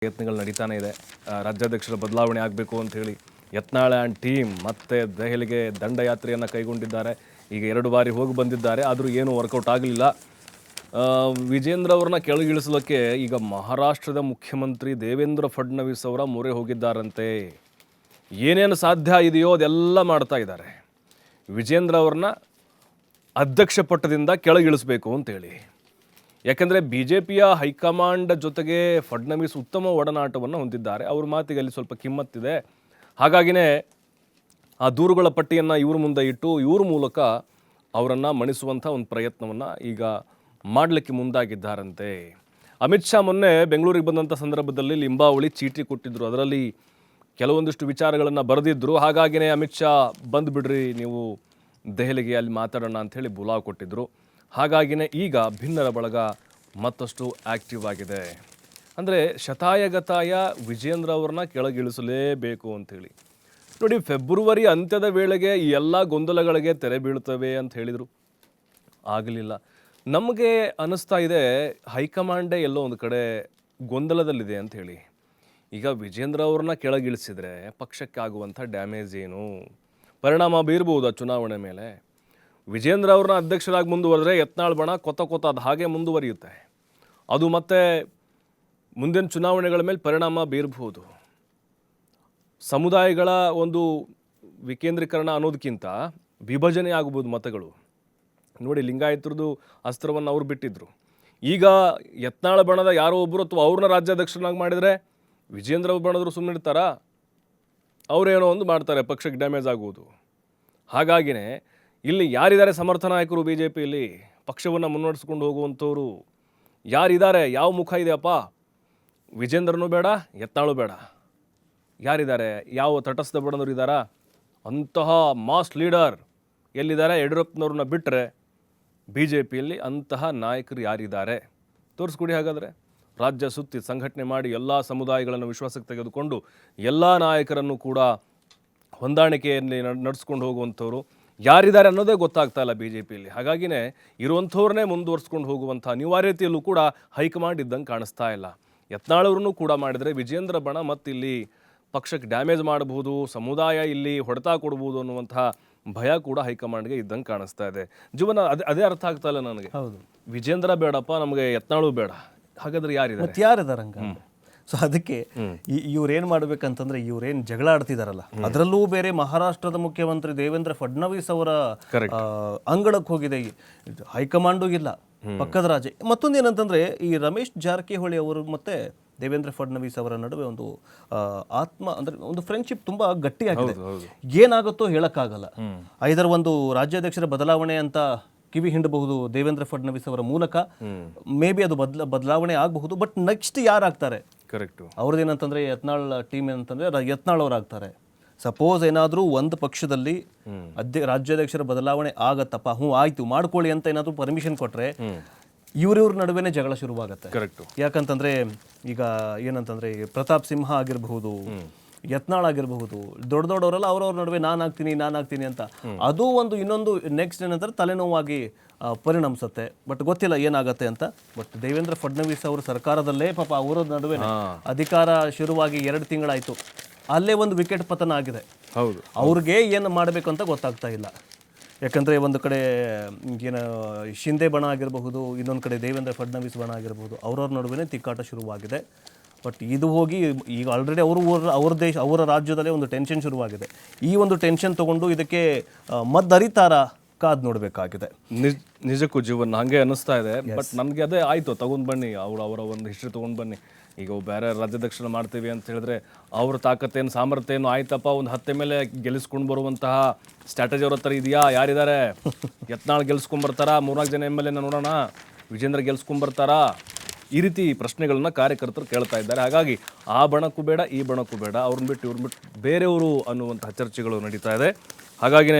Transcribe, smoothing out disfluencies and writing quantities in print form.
ಪ್ರಯತ್ನಗಳು ನಡೀತಾನೆ ಇದೆ. ರಾಜ್ಯಾಧ್ಯಕ್ಷರ ಬದಲಾವಣೆ ಆಗಬೇಕು ಅಂತ ಹೇಳಿ ಯತ್ನಾಳ್ ಆ್ಯಂಡ್ ಟೀಮ್ ಮತ್ತೆ ದೆಹಲಿಗೆ ದಂಡಯಾತ್ರೆಯನ್ನು ಕೈಗೊಂಡಿದ್ದಾರೆ. ಈಗ 2 ಬಾರಿ ಹೋಗಿ ಬಂದಿದ್ದಾರೆ, ಆದರೂ ಏನೂ ವರ್ಕೌಟ್ ಆಗಲಿಲ್ಲ. ವಿಜೇಂದ್ರ ಅವ್ರನ್ನ ಕೆಳಗಿಳಿಸಲಿಕ್ಕೆ ಈಗ ಮಹಾರಾಷ್ಟ್ರದ ಮುಖ್ಯಮಂತ್ರಿ ದೇವೇಂದ್ರ ಫಡ್ನವೀಸ್ ಅವರ ಮೊರೆ ಹೋಗಿದ್ದಾರಂತೆ. ಏನೇನು ಸಾಧ್ಯ ಇದೆಯೋ ಅದೆಲ್ಲ ಮಾಡ್ತಾ ಇದ್ದಾರೆ. ವಿಜೇಂದ್ರ ಅವ್ರನ್ನ ಅಧ್ಯಕ್ಷ ಪಟ್ಟದಿಂದ ಕೆಳಗಿಳಿಸಬೇಕು ಅಂತೇಳಿ. ಯಾಕೆಂದರೆ BJPಯ ಹೈಕಮಾಂಡ್ ಜೊತೆಗೆ ಫಡ್ನವೀಸ್ ಉತ್ತಮ ಒಡನಾಟವನ್ನು ಹೊಂದಿದ್ದಾರೆ. ಅವ್ರ ಮಾತಿಗೆ ಅಲ್ಲಿ ಸ್ವಲ್ಪ ಕಿಮ್ಮತ್ತಿದೆ. ಹಾಗಾಗಿನೇ ಆ ದೂರುಗಳ ಪಟ್ಟಿಯನ್ನು ಇವ್ರ ಮುಂದೆ ಇಟ್ಟು ಇವ್ರ ಮೂಲಕ ಅವರನ್ನು ಮಣಿಸುವಂಥ ಒಂದು ಪ್ರಯತ್ನವನ್ನು ಈಗ ಮಾಡಲಿಕ್ಕೆ ಮುಂದಾಗಿದ್ದಾರಂತೆ. ಅಮಿತ್ ಶಾ ಮೊನ್ನೆ ಬೆಂಗಳೂರಿಗೆ ಬಂದಂಥ ಸಂದರ್ಭದಲ್ಲಿ ಲಿಂಬಾವಳಿ ಚೀಟಿ ಕೊಟ್ಟಿದ್ದರು. ಅದರಲ್ಲಿ ಕೆಲವೊಂದಿಷ್ಟು ವಿಚಾರಗಳನ್ನು ಬರೆದಿದ್ದರು. ಹಾಗಾಗಿನೇ ಅಮಿತ್ ಶಾ ಬಂದುಬಿಡ್ರಿ ನೀವು ದೆಹಲಿಗೆ, ಅಲ್ಲಿ ಮಾತಾಡೋಣ ಅಂಥೇಳಿ ಬುಲಾವ್ ಕೊಟ್ಟಿದ್ದರು. ಹಾಗಾಗಿನೇ ಈಗ ಭಿನ್ನರ ಬಳಗ ಮತ್ತಷ್ಟು ಆ್ಯಕ್ಟಿವ್ ಆಗಿದೆ. ಅಂದರೆ ಶತಾಯಗತಾಯ ವಿಜೇಂದ್ರ ಅವ್ರನ್ನ ಕೆಳಗಿಳಿಸಲೇಬೇಕು ಅಂಥೇಳಿ. ನೋಡಿ, ಫೆಬ್ರವರಿ ಅಂತ್ಯದ ವೇಳೆಗೆ ಈ ಎಲ್ಲ ಗೊಂದಲಗಳಿಗೆ ತೆರೆ ಬೀಳ್ತವೆ ಅಂತ ಹೇಳಿದರು, ಆಗಲಿಲ್ಲ. ನಮಗೆ ಅನ್ನಿಸ್ತಾ ಇದೆ ಹೈಕಮಾಂಡೇ ಎಲ್ಲೋ ಒಂದು ಕಡೆ ಗೊಂದಲದಲ್ಲಿದೆ ಅಂತ ಹೇಳಿ. ಈಗ ವಿಜೇಂದ್ರ ಅವ್ರನ್ನ ಕೆಳಗಿಳಿಸಿದರೆ ಪಕ್ಷಕ್ಕೆ ಆಗುವಂಥ ಡ್ಯಾಮೇಜ್ ಏನು, ಪರಿಣಾಮ ಬೀರ್ಬೋದು ಆ ಚುನಾವಣೆ ಮೇಲೆ. ವಿಜೇಂದ್ರ ಅವ್ರನ್ನ ಅಧ್ಯಕ್ಷರಾಗಿ ಮುಂದುವರೆದ್ರೆ ಯತ್ನಾಳ್ ಬಣ ಕೊತ್ತ ಅದು ಹಾಗೆ ಮುಂದುವರಿಯುತ್ತೆ. ಅದು ಮತ್ತೆ ಮುಂದಿನ ಚುನಾವಣೆಗಳ ಮೇಲೆ ಪರಿಣಾಮ ಬೀರಬಹುದು. ಸಮುದಾಯಗಳ ಒಂದು ವಿಕೇಂದ್ರೀಕರಣ ಅನ್ನೋದಕ್ಕಿಂತ ವಿಭಜನೆ ಆಗ್ಬೋದು ಮತಗಳು. ನೋಡಿ, ಲಿಂಗಾಯತರದ್ದು ಅಸ್ತ್ರವನ್ನು ಅವ್ರು ಬಿಟ್ಟಿದ್ರು. ಈಗ ಯತ್ನಾಳ ಬಣದ ಯಾರೋ ಒಬ್ಬರು ಅಥವಾ ಅವ್ರನ್ನ ರಾಜ್ಯಾಧ್ಯಕ್ಷರನ್ನಾಗಿ ಮಾಡಿದರೆ ವಿಜೇಂದ್ರ ಬಣದ್ರು ಸುಮ್ಮನೆ ಇರ್ತಾರಾ? ಅವರೇನೋ ಒಂದು ಮಾಡ್ತಾರೆ, ಪಕ್ಷಕ್ಕೆ ಡ್ಯಾಮೇಜ್ ಆಗುವುದು. ಹಾಗಾಗಿನೇ ಇಲ್ಲಿ ಯಾರಿದ್ದಾರೆ ಸಮರ್ಥ ನಾಯಕರು BJPಯಲ್ಲಿ ಪಕ್ಷವನ್ನು ಮುನ್ನಡೆಸ್ಕೊಂಡು ಹೋಗುವಂಥವ್ರು ಯಾರಿದ್ದಾರೆ? ಯಾವ ಮುಖ ಇದೆಯಪ್ಪ? ವಿಜೇಂದ್ರನೂ ಬೇಡ, ಯತ್ನಾಳು ಬೇಡ. ಯಾರಿದ್ದಾರೆ? ಯಾವ ತಟಸ್ಥ ಬಣದವ್ರು ಇದ್ದಾರಾ? ಅಂತಹ ಮಾಸ್ ಲೀಡರ್ ಎಲ್ಲಿದ್ದಾರೆ? ಯಡಿಯೂರಪ್ಪನವ್ರನ್ನ ಬಿಟ್ಟರೆ BJPಯಲ್ಲಿ ಅಂತಹ ನಾಯಕರು ಯಾರಿದ್ದಾರೆ? ತೋರಿಸ್ಕೊಡಿ. ಹಾಗಾದರೆ ರಾಜ್ಯ ಸುತ್ತಿ ಸಂಘಟನೆ ಮಾಡಿ ಎಲ್ಲ ಸಮುದಾಯಗಳನ್ನು ವಿಶ್ವಾಸಕ್ಕೆ ತೆಗೆದುಕೊಂಡು ಎಲ್ಲ ನಾಯಕರನ್ನು ಕೂಡ ಹೊಂದಾಣಿಕೆಯಲ್ಲಿ ನಡೆಸ್ಕೊಂಡು ಹೋಗುವಂಥವ್ರು ಯಾರಿದ್ದಾರೆ ಅನ್ನೋದೇ ಗೊತ್ತಾಗ್ತಾ ಇಲ್ಲ BJPಯಲ್ಲಿ. ಹಾಗಾಗಿನೇ ಇರುವಂಥವ್ರನ್ನೇ ಮುಂದುವರ್ಸ್ಕೊಂಡು ಹೋಗುವಂಥ ಅನಿವಾರ್ಯತೆಯಲ್ಲೂ ಕೂಡ ಹೈಕಮಾಂಡ್ ಇದ್ದಂಗೆ ಕಾಣಿಸ್ತಾ ಇಲ್ಲ. ಯತ್ನಾಳವ್ರನ್ನೂ ಕೂಡ ಮಾಡಿದರೆ ವಿಜೇಂದ್ರ ಬಣ ಮತ್ತಿಲ್ಲಿ ಪಕ್ಷಕ್ಕೆ ಡ್ಯಾಮೇಜ್ ಮಾಡಬಹುದು, ಸಮುದಾಯ ಇಲ್ಲಿ ಹೊಡೆತ ಕೊಡ್ಬೋದು ಅನ್ನುವಂತಹ ಭಯ ಕೂಡ ಹೈಕಮಾಂಡ್ಗೆ ಇದ್ದಂಗೆ ಕಾಣಿಸ್ತಾ ಇದೆ. ಜೀವನ ಅದೇ ಅರ್ಥ ಆಗ್ತಾ ಇಲ್ಲ ನನಗೆ. ಹೌದು, ವಿಜೇಂದ್ರ ಬೇಡಪ್ಪ, ನಮಗೆ ಯತ್ನಾಳು ಬೇಡ. ಹಾಗಾದ್ರೆ ಯಾರಿದ್ದಾರೆ ಹಂಗ? ಸೊ ಅದಕ್ಕೆ ಇವ್ರೇನು ಮಾಡ್ಬೇಕಂತಂದ್ರೆ, ಇವ್ರೇನು ಜಗಳ ಆಡ್ತಿದಾರಲ್ಲ, ಅದರಲ್ಲೂ ಬೇರೆ ಮಹಾರಾಷ್ಟ್ರದ ಮುಖ್ಯಮಂತ್ರಿ ದೇವೇಂದ್ರ ಫಡ್ನವೀಸ್ ಅವರ ಅಂಗಳಕ್ಕೆ ಹೋಗಿದೆ ಹೈಕಮಾಂಡು ಇಲ್ಲ, ಪಕ್ಕದ ರಾಜ್ಯ. ಮತ್ತೊಂದೇನಂತಂದ್ರೆ, ಈ ರಮೇಶ್ ಜಾರಕಿಹೊಳಿ ಅವರು ಮತ್ತೆ ದೇವೇಂದ್ರ ಫಡ್ನವೀಸ್ ಅವರ ನಡುವೆ ಒಂದು ಅಂದ್ರೆ ಒಂದು ಫ್ರೆಂಡ್ಶಿಪ್ ತುಂಬಾ ಗಟ್ಟಿಯಾಗಿದೆ. ಏನಾಗುತ್ತೋ ಹೇಳಕ್ಕಾಗಲ್ಲ. ಐದರ ಒಂದು ರಾಜ್ಯಾಧ್ಯಕ್ಷರ ಬದಲಾವಣೆ ಅಂತ ಕಿವಿ ಹಿಂಡಬಹುದು ದೇವೇಂದ್ರ ಫಡ್ನವೀಸ್ ಅವರ ಮೂಲಕ. ಮೇ ಬಿ ಅದು ಬದಲಾವಣೆ ಆಗಬಹುದು. ಬಟ್ ನೆಕ್ಸ್ಟ್ ಯಾರಾಗ್ತಾರೆ? ಕರೆಕ್ಟ್. ಅವ್ರದ್ದೇನಂತಂದ್ರೆ ಯತ್ನಾಳ್ ಟೀಮ್ ಏನಂತಂದ್ರೆ ಯತ್ನಾಳ್ ಅವ್ರಾಗ್ತಾರೆ. ಸಪೋಸ್ ಏನಾದರೂ ಒಂದು ಪಕ್ಷದಲ್ಲಿ ರಾಜ್ಯಾಧ್ಯಕ್ಷರ ಬದಲಾವಣೆ ಆಗತ್ತಪ್ಪ, ಆಯ್ತು ಮಾಡ್ಕೊಳ್ಳಿ ಅಂತ ಏನಾದರೂ ಪರ್ಮಿಷನ್ ಕೊಟ್ರೆ ಇವ್ರಿವ್ರ ನಡುವೆನೇ ಜಗಳ ಶುರುವಾಗತ್ತೆ. ಕರೆಕ್ಟ್. ಯಾಕಂತಂದ್ರೆ ಈಗ ಏನಂತಂದ್ರೆ ಪ್ರತಾಪ್ ಸಿಂಹ ಆಗಿರಬಹುದು, ಯತ್ನಾಳ್ ಆಗಿರಬಹುದು, ದೊಡ್ಡವರೆಲ್ಲ ಅವ್ರವ್ರ ನಡುವೆ ನಾನು ಆಗ್ತೀನಿ ಅಂತ ಅದು ಒಂದು ಇನ್ನೊಂದು ನೆಕ್ಸ್ಟ್ ಏನಂತಾರೆ ತಲೆನೋವಾಗಿ ಪರಿಣಮಿಸುತ್ತೆ. ಬಟ್ ಗೊತ್ತಿಲ್ಲ ಏನಾಗತ್ತೆ ಅಂತ. ಬಟ್ ದೇವೇಂದ್ರ ಫಡ್ನವೀಸ್ ಅವರು ಸರ್ಕಾರದಲ್ಲೇ ಪಾಪ ಅವರ ನಡುವೆ ಅಧಿಕಾರ ಶುರುವಾಗಿ 2 ತಿಂಗಳಾಯ್ತು, ಅಲ್ಲೇ ಒಂದು ವಿಕೆಟ್ ಪತನ ಆಗಿದೆ. ಹೌದು, ಅವ್ರಿಗೆ ಏನು ಮಾಡಬೇಕು ಅಂತ ಗೊತ್ತಾಗ್ತಾ ಇಲ್ಲ. ಯಾಕಂದರೆ ಒಂದು ಕಡೆ ಏನು ಶಿಂದೆ ಬಣ ಆಗಿರಬಹುದು, ಇನ್ನೊಂದು ಕಡೆ ದೇವೇಂದ್ರ ಫಡ್ನವೀಸ್ ಬಣ ಆಗಿರಬಹುದು, ಅವ್ರವ್ರ ನಡುವೆ ತಿಕ್ಕಾಟ ಶುರುವಾಗಿದೆ. ಬಟ್ ಇದು ಹೋಗಿ ಈಗ ಆಲ್ರೆಡಿ ಅವರ ರಾಜ್ಯದಲ್ಲೇ ಒಂದು ಟೆನ್ಷನ್ ಶುರುವಾಗಿದೆ. ಈ ಒಂದು ಟೆನ್ಷನ್ ತಗೊಂಡು ಇದಕ್ಕೆ ಮದ್ದರಿತಾರ ಕಾದು ನೋಡಬೇಕಾಗಿದೆ. ನಿಜಕ್ಕೂ ಜೀವನ ಹಾಗೆ ಅನ್ನಿಸ್ತಾ ಇದೆ. ಬಟ್ ನನಗೆ ಅದೇ ಆಯಿತು, ತಗೊಂಡು ಬನ್ನಿ ಅವರ ಒಂದು ಹಿಸ್ಟ್ರಿ ತೊಗೊಂಡು ಬನ್ನಿ. ಈಗ ಬೇರೆ ರಾಜ್ಯಾಧ್ಯಕ್ಷರ ಮಾಡ್ತೀವಿ ಅಂತ ಹೇಳಿದ್ರೆ ಅವ್ರ ತಾಕತ್ತೇನು ಸಾಮರ್ಥ್ಯ ಏನು ಆಯ್ತಪ್ಪ, ಒಂದು 10 ಮೇಲೆ ಗೆಲ್ಲಿಸ್ಕೊಂಡು ಬರುವಂತಹ ಸ್ಟ್ರಾಟಜಿ ಅವ್ರ ಹತ್ರ ಇದೆಯಾ? ಯಾರಿದ್ದಾರೆ? ಯತ್ನಾಳ್ ಗೆಲ್ಸ್ಕೊಂಡ್ಬರ್ತಾರಾ? 3-4 ಜನ MLA ನೋಡೋಣ, ವಿಜೇಂದ್ರ ಗೆಲ್ಸ್ಕೊಂಡ್ಬರ್ತಾರಾ? ಈ ರೀತಿ ಪ್ರಶ್ನೆಗಳನ್ನ ಕಾರ್ಯಕರ್ತರು ಕೇಳ್ತಾ ಇದ್ದಾರೆ. ಹಾಗಾಗಿ ಆ ಬಣಕ್ಕೂ ಬೇಡ, ಈ ಬಣಕ್ಕೂ ಬೇಡ, ಅವ್ರನ್ನ ಬಿಟ್ಟು ಇವ್ರನ್ನ ಬಿಟ್ಟು ಬೇರೆಯವರು ಅನ್ನುವಂತಹ ಚರ್ಚೆಗಳು ನಡೀತಾ ಇದೆ. ಹಾಗಾಗಿ